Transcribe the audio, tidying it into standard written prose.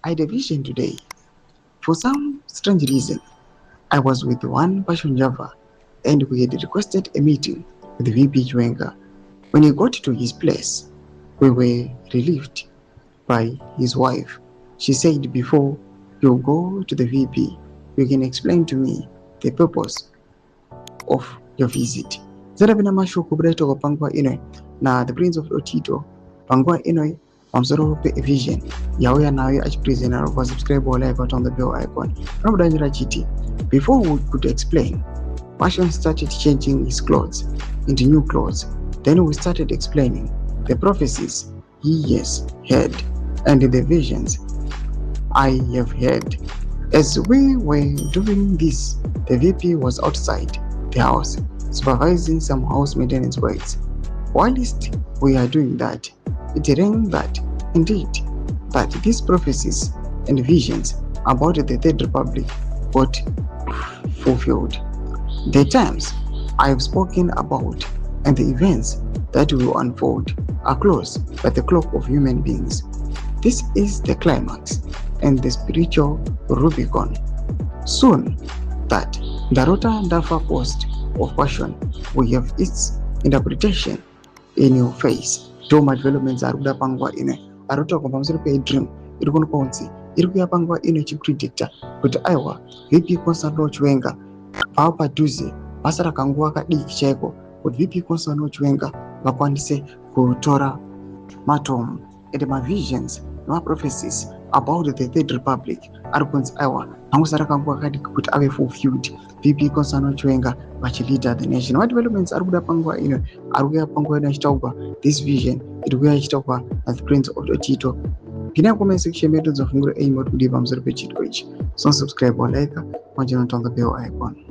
I had a vision today. For some strange reason, I was with one Passion Java and we had requested a meeting with VP Chiwenga. When he got to his place, we were relieved by his wife. She said, before you go to the VP, you can explain to me the purpose of your visit. Zarabina mashuku breto kopangwa ino na the Prince of Otito pangwa ino pamsoro pe vision yawe nayo achipresenter kwa subscribe or like on the bell icon. Ramudanyira chiti. Before we could explain, Passion started changing his clothes into new clothes. Then we started explaining the prophecies he has heard and the visions I have heard. As we were doing this, the VP was outside the house supervising some house maintenance works. Whilst we are doing that, it rang that indeed that these prophecies and visions about the Third Republic got fulfilled. The times I have spoken about and the events that will unfold are close by the clock of human beings. This is the climax and the spiritual Rubicon. Soon, that the Rota Dafa post of Passion will have its interpretation in your face. Toma developments are pangwa ine. Arota kwa pamsuru pe dream. Irukono konsi. Irukuya pangwa ine chip predictor. Kuti aiwa. VP Constantino Chiwenga. Papa duzi. Pasara kangua kadi kicheko. Kuti VP Constantino Chiwenga. Wakwanise kutora matom. And my visions, my prophecies about the Third Republic. Arukons aiwa. Nangusara kangua kadi kuti awe fulfilled. VP Constantino Chiwenga leader the nation. What developments are pangwa ino? Aruya pangwa ina chitauba. This vision, it will chitauba as Prince of Otito. Pina comment section methods of ngure aim what we do. I'm so subscribe or like. On the bell icon.